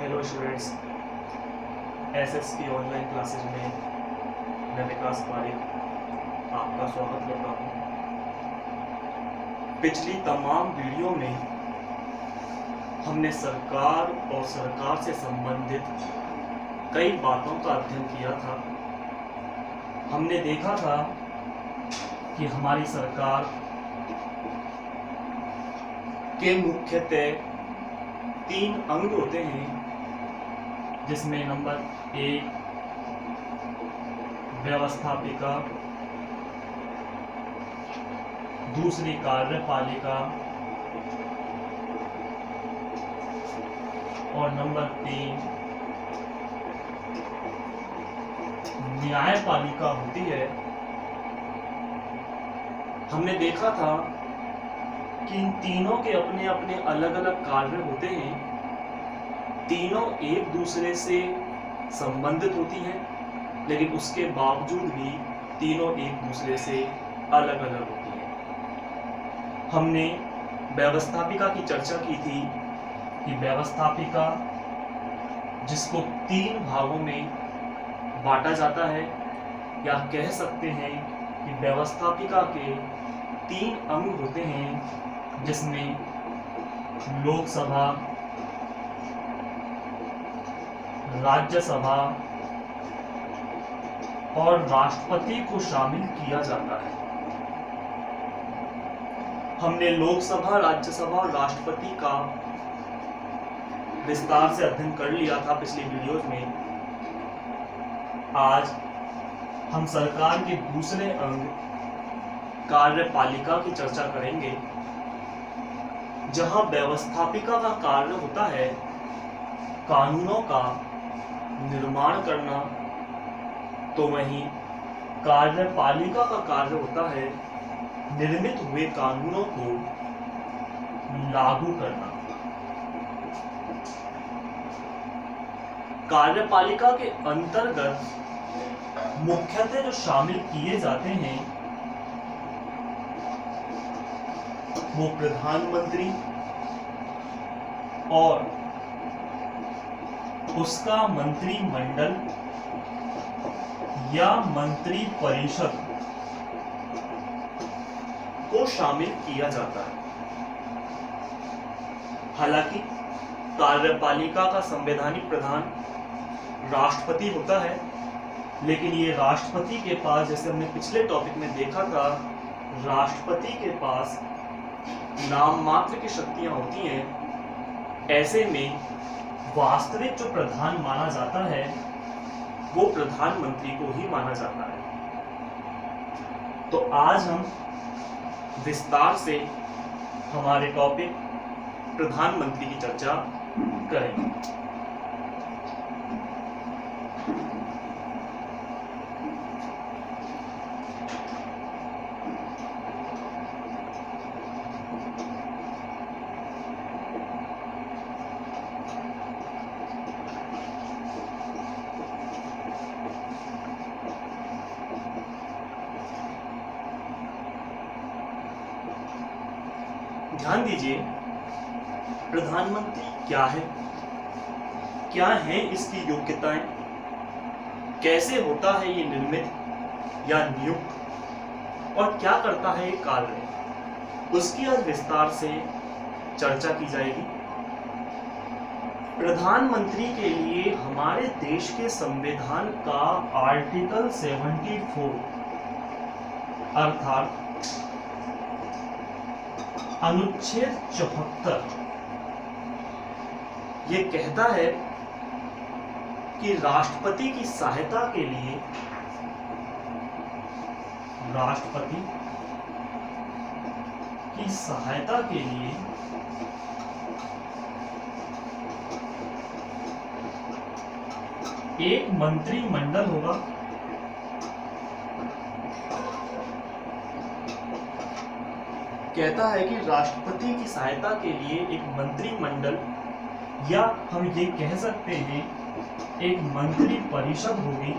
Hello students, SSP online classes में मैं विकास पारिक आपका स्वागत करता हूँ। पिछली तमाम वीडियो में हमने सरकार और सरकार से संबंधित कई बातों का अध्ययन किया था। हमने देखा था कि हमारी सरकार के मुख्यतः 3 अंग होते हैं, जिसमें नंबर 1 व्यवस्थापिका, दूसरी कार्यपालिका और नंबर 3 न्यायपालिका होती है। हमने देखा था कि इन तीनों के अपने अपने अलग अलग कार्य होते हैं। तीनों एक दूसरे से संबंधित होती हैं, लेकिन उसके बावजूद भी तीनों एक दूसरे से अलग अलग होती हैं। हमने व्यवस्थापिका की चर्चा की थी कि व्यवस्थापिका जिसको 3 भागों में बांटा जाता है, या कह सकते हैं कि व्यवस्थापिका के 3 अंग होते हैं, जिसमें लोकसभा, राज्यसभा और राष्ट्रपति को शामिल किया जाता है। हमने लोकसभा, राज्यसभा और राष्ट्रपति का विस्तार से अध्ययन कर लिया था पिछली वीडियोज में। आज हम सरकार के दूसरे अंग कार्यपालिका की चर्चा करेंगे, जहां व्यवस्थापिका का कार्य होता है कानूनों का निर्माण करना, तो वहीं कार्यपालिका का कार्य होता है निर्मित हुए कानूनों को लागू करना। कार्यपालिका के अंतर्गत मुख्यतः जो शामिल किए जाते हैं वो प्रधानमंत्री और उसका मंत्रिमंडल या मंत्री परिषद को शामिल किया जाता है। हालांकि कार्यपालिका का संवैधानिक प्रधान राष्ट्रपति होता है, लेकिन ये राष्ट्रपति के पास, जैसे हमने पिछले टॉपिक में देखा था, राष्ट्रपति के पास नाम मात्र की शक्तियां होती हैं। ऐसे में वास्तविक जो प्रधान माना जाता है वो प्रधानमंत्री को ही माना जाता है। तो आज हम विस्तार से हमारे टॉपिक प्रधानमंत्री की चर्चा करेंगे। ध्यान दीजिए, प्रधानमंत्री क्या है, क्या है इसकी योग्यताएं, कैसे होता है ये निर्मित या नियुक्त, और क्या करता है ये कार्य, उसकी आज विस्तार से चर्चा की जाएगी। प्रधानमंत्री के लिए हमारे देश के संविधान का आर्टिकल 74 अर्थात अनुच्छेद 74 ये कहता है कि राष्ट्रपति की सहायता के लिए एक मंत्रिमंडल होगा, कहता है कि राष्ट्रपति की सहायता के लिए एक मंत्रिमंडल, या हम ये कह सकते हैं एक मंत्री परिषद होगी।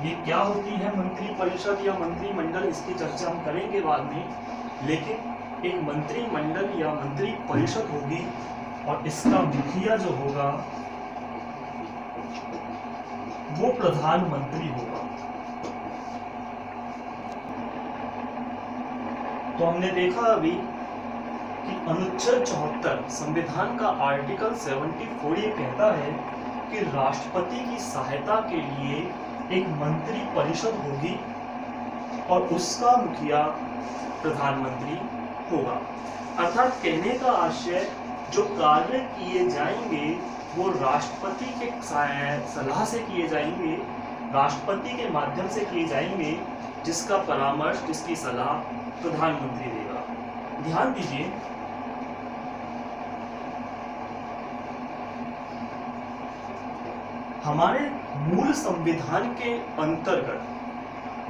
ये क्या होती है मंत्री परिषद या मंत्रिमंडल, इसकी चर्चा हम करेंगे बाद में, लेकिन एक मंत्रिमंडल या मंत्री परिषद होगी और इसका मुखिया जो होगा वो प्रधानमंत्री होगा। तो हमने देखा अभी कि अनुच्छेद 74 संविधान का आर्टिकल 74 ये कहता है कि राष्ट्रपति की सहायता के लिए एक मंत्री परिषद होगी और उसका मुखिया प्रधानमंत्री होगा। अर्थात कहने का आशय जो कार्य किए जाएंगे वो राष्ट्रपति के सलाह से किए जाएंगे, राष्ट्रपति के माध्यम से किए जाएंगे, जिसका परामर्श, जिसकी सलाह प्रधानमंत्री देगा। ध्यान दीजिए, हमारे मूल संविधान के अंतर्गत,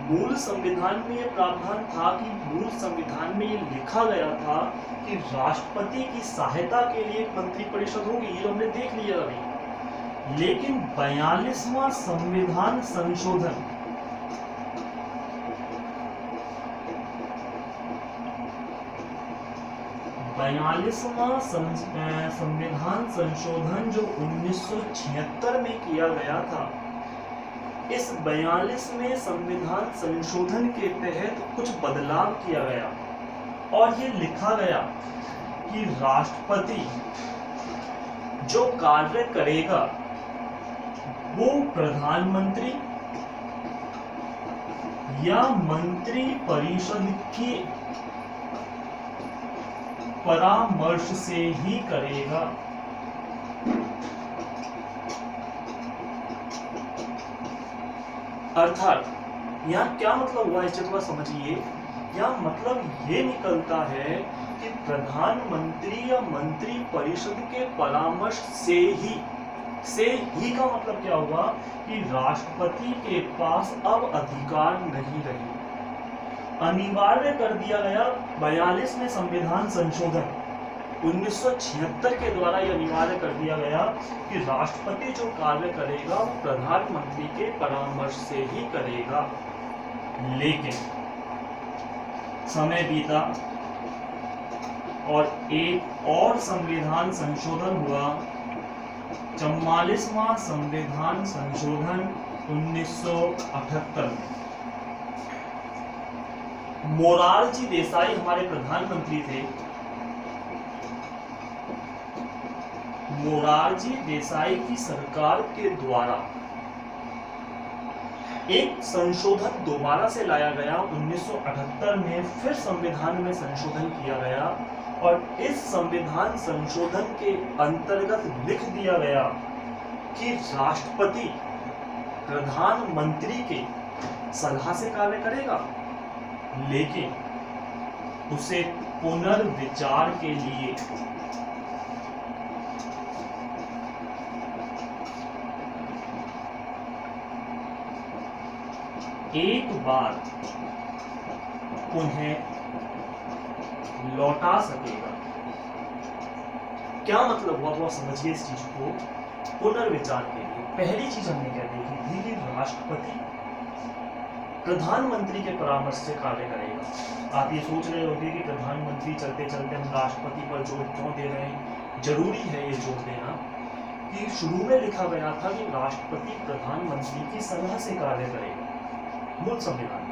मूल संविधान में यह प्रावधान था कि मूल संविधान में ये लिखा गया था कि राष्ट्रपति की सहायता के लिए एक मंत्री परिषद होगी, ये हमने देख लिया अभी। लेकिन 42वां संविधान संशोधन, संविधान संशोधन जो 1976 में किया गया था, इस 42वें संविधान संशोधन के तहत कुछ बदलाव किया गया और ये लिखा गया कि राष्ट्रपति जो कार्य करेगा वो प्रधानमंत्री या मंत्री परिषद की परामर्श से ही करेगा। अर्थात यहाँ क्या मतलब हुआ, इसे थोड़ा समझिए। यहाँ मतलब ये निकलता है कि प्रधानमंत्री या मंत्री परिषद के परामर्श से ही का मतलब क्या हुआ कि राष्ट्रपति के पास अब अधिकार नहीं रहे। अनिवार्य कर दिया गया 42वें संविधान संशोधन 1976 के द्वारा यह अनिवार्य कर दिया गया कि राष्ट्रपति जो कार्य करेगा वो प्रधानमंत्री के परामर्श से ही करेगा। लेकिन समय बीता और एक और संविधान संशोधन हुआ, 44वां संविधान संशोधन 1978 में। मोरारजी देसाई हमारे प्रधानमंत्री थे। मोरारजी देसाई की सरकार के द्वारा एक संशोधन दोबारा से लाया गया 1978 में, फिर संविधान में संशोधन किया गया और इस संविधान संशोधन के अंतर्गत लिख दिया गया कि राष्ट्रपति प्रधानमंत्री के सलाह से कार्य करेगा, लेकिन उसे पुनर्विचार के लिए एक बार पुनः लौटा सकेगा। क्या मतलब हुआ, वो समझिए इस चीज को। पुनर्विचार के लिए पहली चीज हमने क्या देखी थी कि राष्ट्रपति प्रधानमंत्री के परामर्श से कार्य करेगा। आप ये सोच रहे होंगे कि प्रधानमंत्री चलते चलते हम राष्ट्रपति पर जोर क्यों दे रहे हैं। जरूरी है ये जोर देना कि शुरू में लिखा गया था कि राष्ट्रपति प्रधानमंत्री की सलाह से कार्य करेगा। मूल संविधान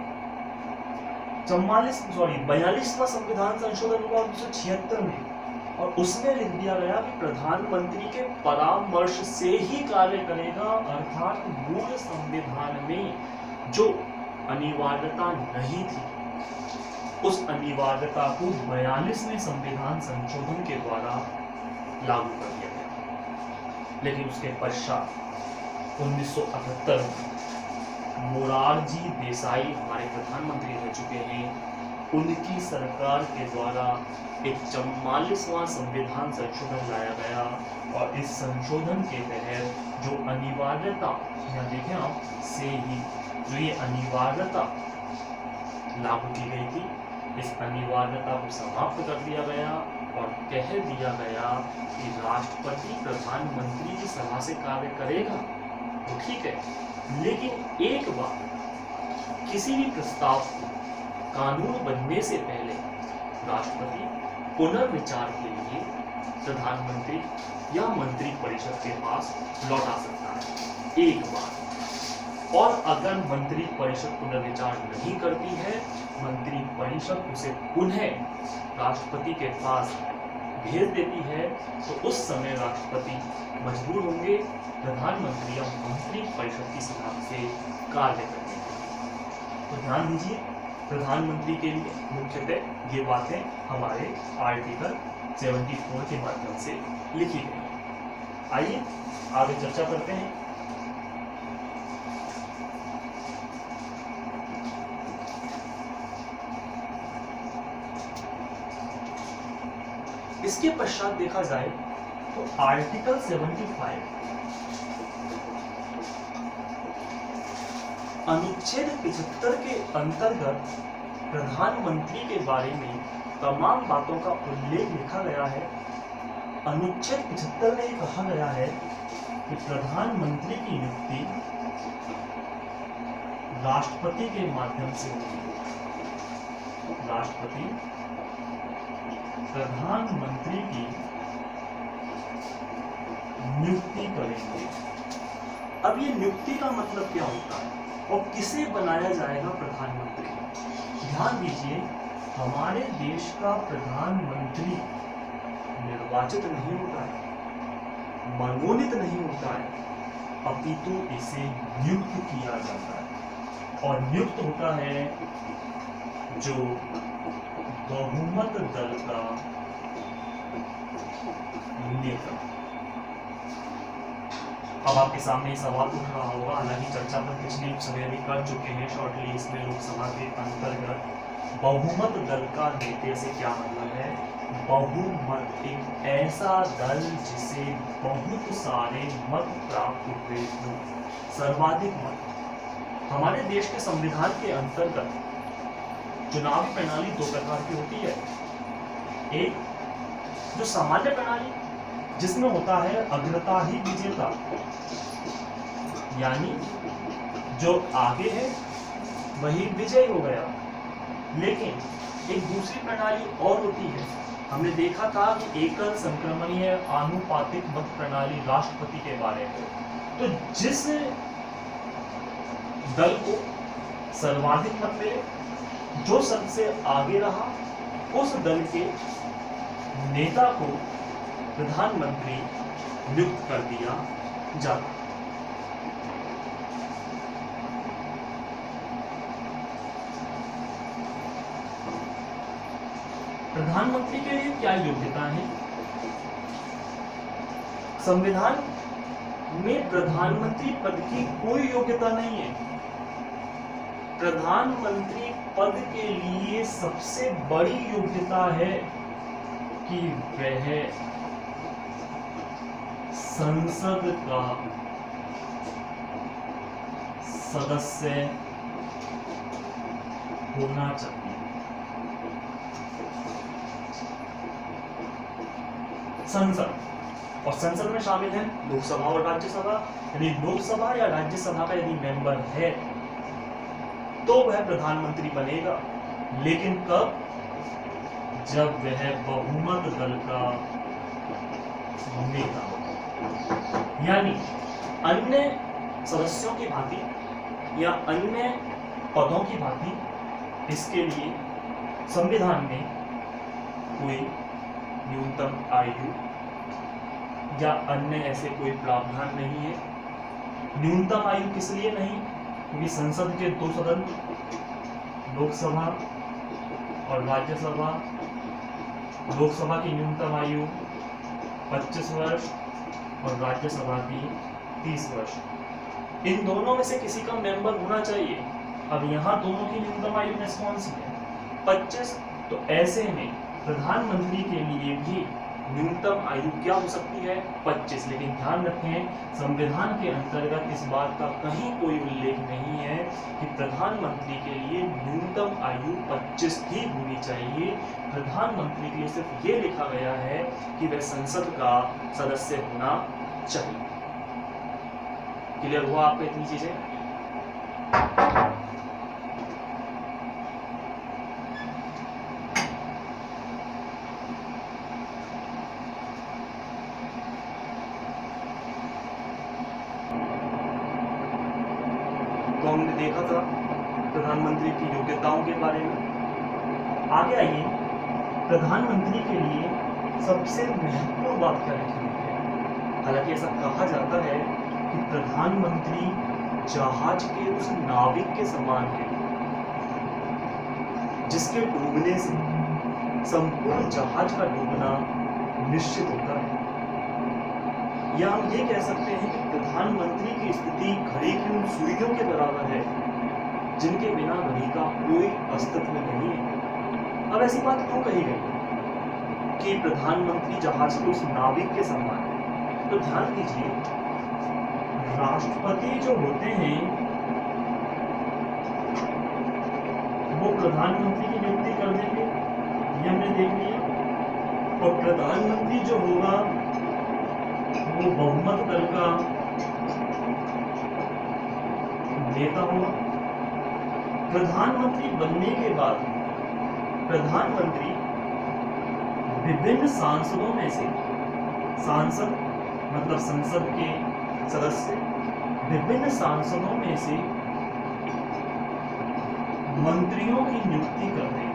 42वां संविधान संशोधन हुआ 1976 में और उसमें लिख दिया गया कि प्रधानमंत्री के परामर्श से ही कार्य करेगा। अर्थात मूल संविधान में जो अनिवार्यता नहीं थी, उस अनिवार्यता को 42वें संविधान संशोधन के द्वारा लागू कर दिया गया। लेकिन उसके पश्चात 1978 में मोरारजी देसाई हमारे प्रधानमंत्री रह चुके हैं, उनकी सरकार के द्वारा एक 44वां संविधान संशोधन लाया गया और इस संशोधन के तहत जो अनिवार्यता, यहाँ देखें आप, से ही जो ये अनिवार्यता लागू की गई थी, इस अनिवार्यता को समाप्त कर दिया गया और कह दिया गया कि राष्ट्रपति प्रधानमंत्री की सलाह से कार्य करेगा तो ठीक है, लेकिन एक बार किसी भी प्रस्ताव को कानून बनने से पहले राष्ट्रपति पुनर्विचार के लिए प्रधानमंत्री या मंत्री परिषद के पास लौटा सकता है। एक बार और अगर मंत्री परिषद पुनर्विचार नहीं करती है, मंत्री परिषद उसे पुनः राष्ट्रपति के पास भेज देती है, तो उस समय राष्ट्रपति मजबूर होंगे प्रधानमंत्री या मंत्री परिषद की सलाह से कार्य करने के। तो ध्यान दीजिए, प्रधानमंत्री के लिए मुख्यतः ये बातें हमारे आर्टिकल 74 के माध्यम से लिखी गई। आइए आगे चर्चा करते हैं। इसके पश्चात देखा जाए तो आर्टिकल 75 अनुच्छेद 75 के अंतर्गत प्रधानमंत्री के बारे में तमाम बातों का उल्लेख लिखा गया है। अनुच्छेद 75 में कहा गया है कि प्रधानमंत्री की नियुक्ति राष्ट्रपति के माध्यम से होगी। राष्ट्रपति प्रधानमंत्री की नियुक्ति करेंगे। अब ये नियुक्ति का मतलब क्या होता है और किसे बनाया जाएगा प्रधानमंत्री? ध्यान दीजिए, हमारे देश का प्रधानमंत्री निर्वाचित नहीं होता है, मनोनीत नहीं होता है, अपितु इसे नियुक्त किया जाता है। और नियुक्त होता है जो बहुमत दल का नेता। अब आपके सामने सवाल उठ रहा होगा, हालांकि चर्चा पर पिछले समय भी कर चुके हैं शॉर्टली इसमें लोकसभा के अंतर्गत। बहुमत दल का नेता से क्या मतलब है? बहुमत एक ऐसा दल जिसे बहुत सारे मत प्राप्त हुए हों, सर्वाधिक मत। हमारे देश के संविधान के अंतर्गत चुनावी प्रणाली दो प्रकार की होती है। एक जो सामान्य प्रणाली, जिसमें होता है अग्रता ही विजेता, यानी जो आगे है वही विजयी हो गया। लेकिन एक दूसरी प्रणाली और होती है, हमने देखा था कि एकल संक्रमणीय आनुपातिक मत प्रणाली राष्ट्रपति के बारे में। तो जिस दल को सर्वाधिक मत मिले, जो सबसे आगे रहा, उस दल के नेता को प्रधानमंत्री नियुक्त कर दिया जाता। प्रधानमंत्री के लिए क्या योग्यता है? संविधान में प्रधानमंत्री पद की कोई योग्यता नहीं है। प्रधानमंत्री पद के लिए सबसे बड़ी योग्यता है कि वह संसद का सदस्य होना चाहिए। संसद, और संसद में शामिल है लोकसभा और राज्यसभा। यदि लोकसभा या राज्यसभा का यदि मेंबर है तो वह प्रधानमंत्री बनेगा। लेकिन कब? जब वह बहुमत दल का नेता हो। यानी अन्य सदस्यों की भांति या अन्य पदों की भांति इसके लिए संविधान में कोई न्यूनतम आयु या अन्य ऐसे कोई प्रावधान नहीं है। न्यूनतम आयु किस लिए नहीं? क्योंकि संसद के दो सदन, लोकसभा और राज्यसभा, लोकसभा की न्यूनतम आयु 25 वर्ष और राज्यसभा की 30 वर्ष। इन दोनों में से किसी का मेंबर होना चाहिए। अब यहाँ दोनों की न्यूनतम आयु कौन सी है? 25। तो ऐसे में प्रधानमंत्री के लिए भी न्यूनतम आयु क्या हो सकती है? 25। लेकिन ध्यान रखें, संविधान के अंतर्गत इस बात का कहीं कोई उल्लेख नहीं है कि प्रधानमंत्री के लिए न्यूनतम आयु 25 ही होनी चाहिए। प्रधानमंत्री के लिए सिर्फ ये लिखा गया है कि वह संसद का सदस्य होना चाहिए। क्लियर हुआ आपको इतनी चीजें? तो हमने देखा था प्रधानमंत्री की योग्यताओं के बारे में। आगे आइए, प्रधानमंत्री के लिए सबसे महत्वपूर्ण बात क्या लिखी हुई है। हालांकि ऐसा कहा जाता है कि प्रधानमंत्री जहाज के उस नाविक के समान है जिसके डूबने से संपूर्ण जहाज का डूबना निश्चित होता है। या हम ये कह सकते हैं कि प्रधानमंत्री की स्थिति घड़ी की उन सुइयों के बराबर है जिनके बिना घड़ी का कोई अस्तित्व नहीं है। अब ऐसी बात क्यों कही गई कि प्रधानमंत्री जहाज के उस नाविक के समान है? तो ध्यान दीजिए, राष्ट्रपति जो होते हैं वो प्रधानमंत्री की नियुक्ति कर देंगे, ये हमने देख लिया। और प्रधानमंत्री जो होगा वो बहुमत दल का नेता होगा। प्रधानमंत्री बनने के बाद प्रधानमंत्री विभिन्न सांसदों में से, सांसद मतलब संसद के सदस्य, विभिन्न सांसदों में से मंत्रियों की नियुक्ति करते हैं।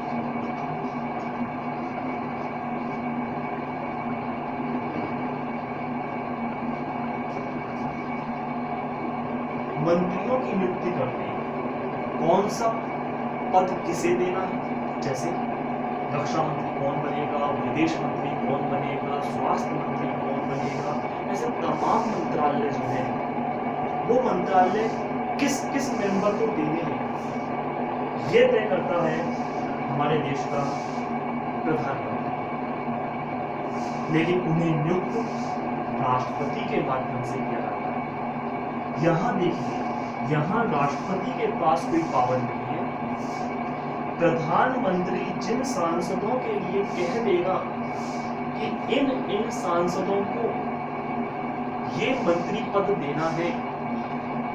मंत्रियों की नियुक्ति करते हैं। कौन सा पद किसे देना है, जैसे रक्षा मंत्री कौन बनेगा, विदेश मंत्री कौन बनेगा, स्वास्थ्य मंत्री कौन बनेगा, ऐसे तमाम मंत्रालय जो है वो मंत्रालय किस किस मेंबर को देने हैं ये तय करता है हमारे देश का प्रधानमंत्री। लेकिन उन्हें नियुक्त राष्ट्रपति के माध्यम से किया जाता है। यहाँ देखिए, यहाँ राष्ट्रपति के पास कोई पावर नहीं है। प्रधानमंत्री जिन सांसदों के लिए कह देगा कि इन सांसदों को ये मंत्री पद देना है,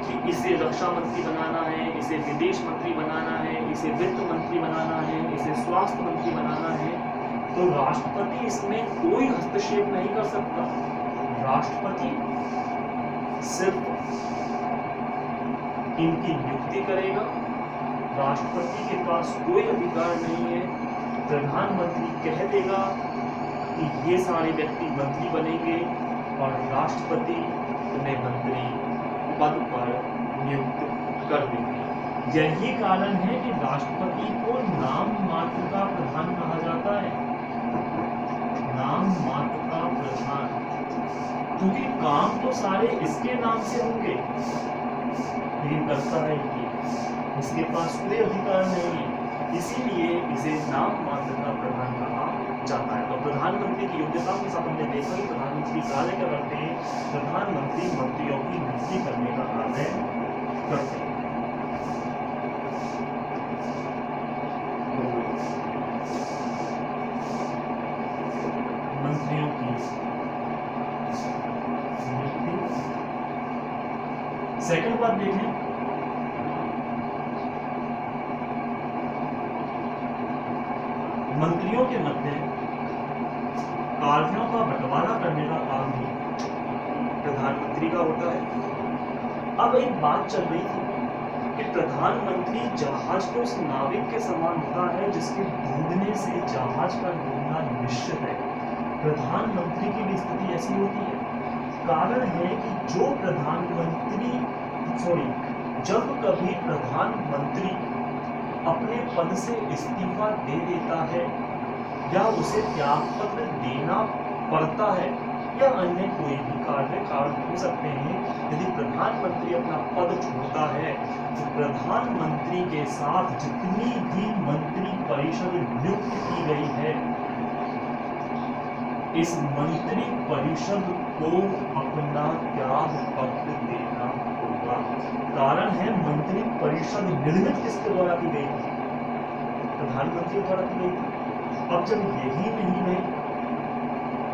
कि इसे रक्षा मंत्री बनाना है, इसे विदेश मंत्री बनाना है, इसे वित्त मंत्री बनाना है, इसे स्वास्थ्य मंत्री बनाना है, तो राष्ट्रपति इसमें कोई हस्तक्षेप नहीं कर सकता। राष्ट्रपति सिर्फ इनकी नियुक्ति करेगा। राष्ट्रपति के पास कोई अधिकार नहीं है। प्रधानमंत्री कह देगा कि ये सारे व्यक्ति मंत्री बनेंगे और राष्ट्रपति उन्हें मंत्री पद पर नियुक्त कर देंगे। यही कारण है कि राष्ट्रपति को नाम मात्र का प्रधान कहा जाता है। नाम मात्र का प्रधान, क्योंकि काम तो सारे इसके नाम से होंगे, लेकिन करता है कि इसके पास कोई अधिकार नहीं है, इसीलिए इसे नाम मात्र का प्रधान कहा जाता है। तो प्रधानमंत्री की योग्यताओं के साथ हमने देखा कि प्रधानमंत्री कार्य क्या करते हैं। प्रधानमंत्री मंत्रियों की नियुक्ति करने का कार्य करते हैं। मंत्रियों की नियुक्ति। सेकंड बात देखें, मंत्रियों के मध्य कार्यों का बंटवारा करने का काम भी प्रधानमंत्री का होता है। अब एक बात चल रही थी कि प्रधानमंत्री जहाज को उस नाविक के समान होता है जिसके डूबने से जहाज का डूबना निश्चित है। प्रधानमंत्री की भी स्थिति ऐसी होती है। कारण है कि जो प्रधानमंत्री जब कभी प्रधानमंत्री अपने पद से इस्तीफा दे देता है या उसे त्यागपत्र देना पड़ता है या अन्य कोई भी कारण हो सकते हैं, यदि प्रधानमंत्री अपना पद छोड़ता है तो प्रधानमंत्री के साथ जितनी भी मंत्री परिषद नियुक्त की गई है, इस मंत्री परिषद को अपना त्याग पत्र देना होगा। कारण है मंत्री परिषद निर्मित किसके द्वारा की गई थी? प्रधानमंत्री द्वारा की गई थी। अब जब यही नहीं है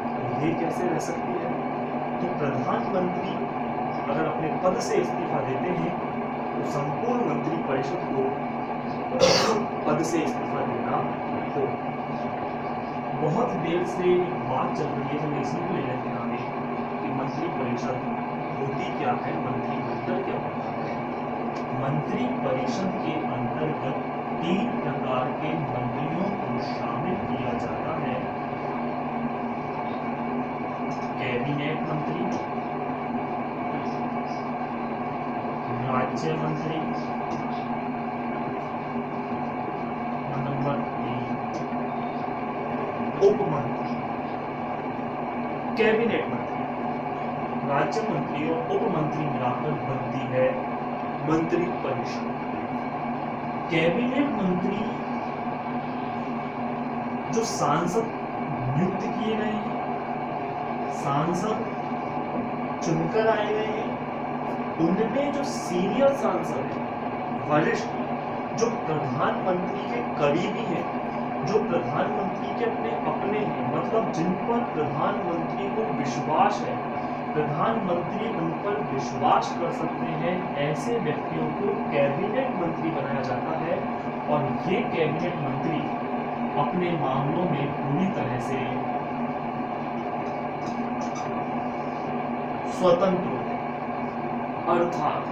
तो ये कैसे रह सकती है? तो प्रधानमंत्री अगर अपने पद से इस्तीफा देते हैं तो संपूर्ण मंत्री परिषद को पद से इस्तीफा देना हो। बहुत देर से एक बात चल रही है जो मैं इसलिए ले लेते हैं आगे कि मंत्री परिषद होती क्या है, मंत्रिमंडल क्या होता है। मंत्री परिषद के अंतर्गत 3 प्रकार के मंत्रियों को शामिल किया जाता है। कैबिनेट मंत्री, राज्य मंत्री, नंबर 3 उप मंत्री। कैबिनेट मंत्री, राज्य मंत्री और उप मंत्री मिलाकर बनती है मंत्री परिषद। कैबिनेट मंत्री जो सांसद नियुक्त किए गए हैं, सांसद चुनकर आए गए हैं, उनमें जो सीनियर सांसद हैं, वरिष्ठ, जो प्रधानमंत्री के करीबी हैं, जो प्रधानमंत्री के अपने हैं, मतलब जिन पर प्रधानमंत्री को विश्वास है, प्रधानमंत्री उन पर विश्वास कर सकते हैं, ऐसे व्यक्तियों को कैबिनेट मंत्री बनाया जाता है। और ये कैबिनेट मंत्री अपने मामलों में पूरी तरह से स्वतंत्र होते हैं, अर्थात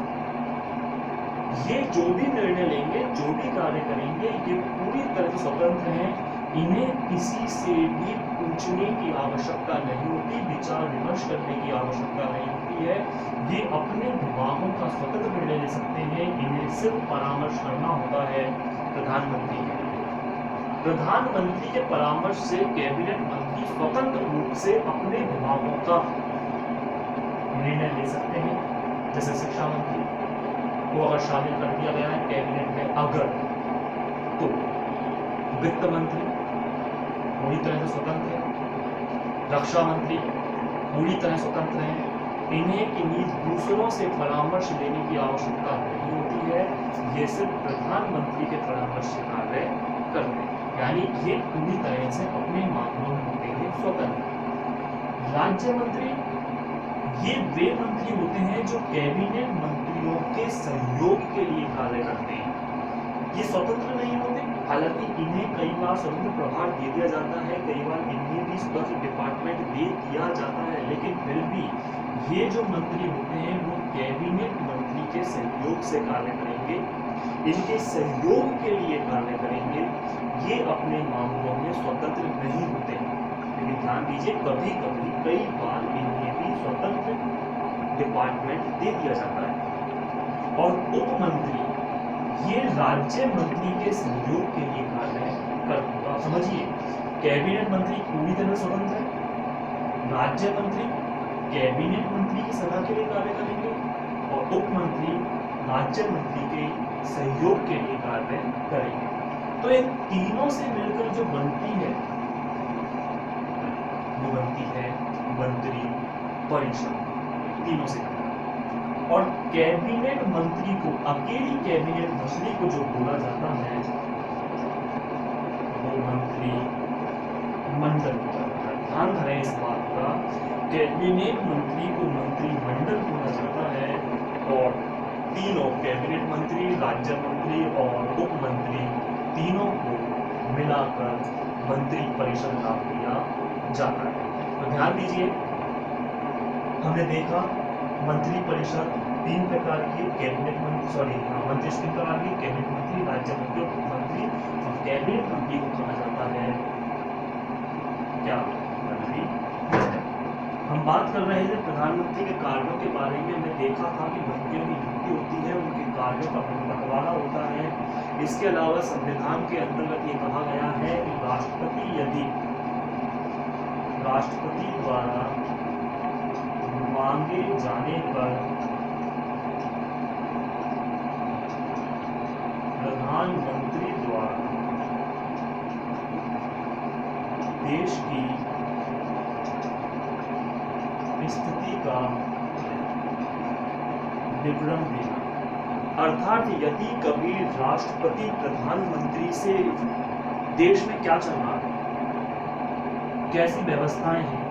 ये जो भी निर्णय लेंगे, जो भी कार्य करेंगे, ये पूरी तरह से स्वतंत्र हैं। इन्हें किसी से भी पूछने की आवश्यकता नहीं होती, विचार विमर्श करने की आवश्यकता नहीं होती है। ये अपने विभागों का स्वतंत्र निर्णय ले सकते हैं। इन्हें सिर्फ परामर्श करना होता है प्रधानमंत्री के लिए। प्रधानमंत्री के परामर्श से कैबिनेट मंत्री स्वतंत्र रूप से अपने विभागों का निर्णय ले सकते हैं। जैसे शिक्षा मंत्री को अगर शामिल कर दिया गया है कैबिनेट में, अगर, तो वित्त मंत्री पूरी तरह से स्वतंत्र है, रक्षा मंत्री पूरी तरह स्वतंत्र है। इन्हें किन्हीं दूसरों से परामर्श लेने की आवश्यकता नहीं होती है, ये सिर्फ प्रधानमंत्री के परामर्श से कार्य करते हैं, यानी ये पूरी तरह से अपने मामलों में होते हैं स्वतंत्र। राज्य मंत्री ये वे मंत्री होते हैं जो कैबिनेट मंत्रियों के सहयोग के लिए कार्य करते हैं। ये स्वतंत्र नहीं होते, हालांकि इन्हें कई बार स्वतंत्र प्रभार दे दिया जाता है, कई बार इन्हें भी स्वतंत्र डिपार्टमेंट दे दिया जाता है, लेकिन फिर भी ये जो मंत्री होते हैं वो कैबिनेट मंत्री के सहयोग से कार्य करेंगे, इनके सहयोग के लिए कार्य करेंगे। ये अपने मामलों में स्वतंत्र नहीं होते, लेकिन ध्यान दीजिए कभी कभी कई बार इन्हें भी स्वतंत्र डिपार्टमेंट दे दिया जाता है। और उप मंत्री ये राज्य मंत्री के सहयोग के लिए कार्य करते हैं। आप समझिए, कैबिनेट मंत्री पूरी तरह स्वतंत्र है, राज्य मंत्री कैबिनेट मंत्री की सलाह के लिए कार्य करेंगे और उप मंत्री राज्य मंत्री के सहयोग के लिए कार्य करेंगे। तो इन तीनों से मिलकर जो बनती है वो बनती है मंत्री परिषद, तीनों से। और कैबिनेट मंत्री को, अकेली कैबिनेट मंत्री को जो बोला जाता है वो मंत्री मंडल बोला जाता है। ध्यान धरें इस बात का, कैबिनेट मंत्री को मंत्रिमंडल बोला जाता है और तीनों कैबिनेट मंत्री, राज्य मंत्री और उप मंत्री तीनों को मिलाकर मंत्री परिषद नाम दिया जाता है। तो ध्यान दीजिए, हमने देखा मंत्री परिषद 3 प्रकार की, कैबिनेट मंत्री मंत्री किन प्रकार की, कैबिनेट मंत्री, राज्य मंत्री और उप मंत्री। और कैबिनेट मंत्री को कहा जाता है क्या? मंत्री। हम बात कर रहे थे प्रधानमंत्री के कार्यों के बारे में। हमने देखा था कि मंत्रियों की नियुक्ति होती है, उनके कार्यों का बंटवारा होता है। इसके अलावा संविधान के अंतर्गत ये कहा गया है कि राष्ट्रपति यदि राष्ट्रपति द्वारा मांगे जाने पर प्रधानमंत्री द्वारा देश की स्थिति का विवरण देना। अर्थात यदि कभी राष्ट्रपति प्रधानमंत्री से देश में क्या चल रहा है, कैसी व्यवस्थाएं हैं,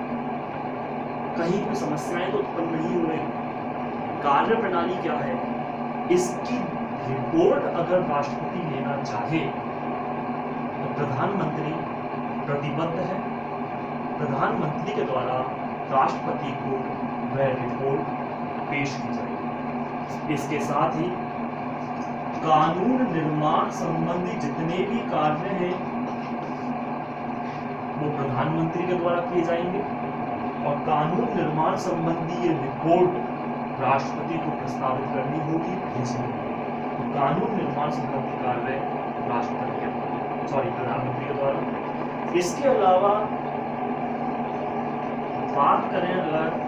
कहीं कोई समस्याएं तो उत्पन्न नहीं हो रही, कार्य प्रणाली क्या है, इसकी रिपोर्ट अगर राष्ट्रपति लेना चाहे तो प्रधानमंत्री प्रतिबद्ध है, प्रधानमंत्री के द्वारा राष्ट्रपति को वह रिपोर्ट पेश की जाएगी। इसके साथ ही कानून निर्माण संबंधी जितने भी कार्य हैं वो प्रधानमंत्री के द्वारा किए जाएंगे और कानून निर्माण संबंधी ये रिपोर्ट राष्ट्रपति को प्रस्तावित करनी होगी, भेजनी होगी। तो कानून निर्माण संबंधी कार्य राष्ट्रपति के द्वारा, प्रधानमंत्री के द्वारा। इसके अलावा बात करें अगर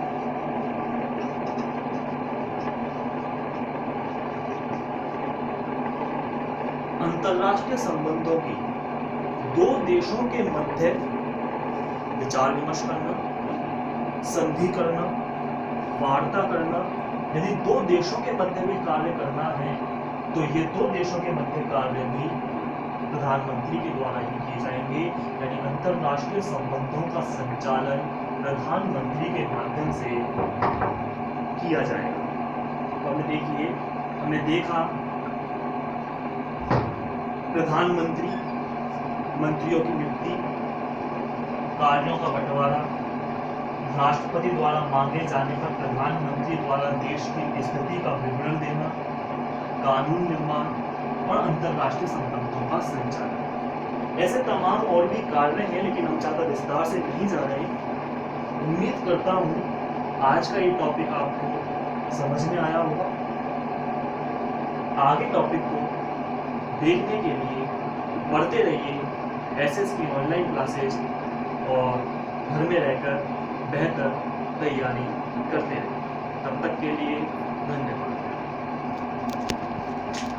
अंतरराष्ट्रीय संबंधों की, दो देशों के मध्य विचार विमर्श करना, संधि करना, वार्ता करना, यदि दो देशों के मध्य भी कार्य करना है तो ये दो देशों के मध्य कार्य भी प्रधानमंत्री के द्वारा ही किए जाएंगे। यानी अंतरराष्ट्रीय संबंधों का संचालन प्रधानमंत्री के माध्यम से किया जाएगा। तो हमने देखा प्रधानमंत्री, मंत्रियों की नियुक्ति, कार्यों का बंटवारा, राष्ट्रपति द्वारा मांगे जाने पर प्रधानमंत्री द्वारा देश की स्थिति का विवरण देना, कानून निर्माण और अंतरराष्ट्रीय संबंधों का संचालन। ऐसे तमाम और भी कार्य हैं, लेकिन हम ज्यादा विस्तार से नहीं जा रहे हैं। उम्मीद करता हूं आज का ये टॉपिक आपको समझ में आया होगा। आगे टॉपिक को देखने के लिए पढ़ते रहिए एसएससी ऑनलाइन क्लासेज और घर में रहकर बेहतर तैयारी करते रहिए। तब तक के लिए धन्यवाद।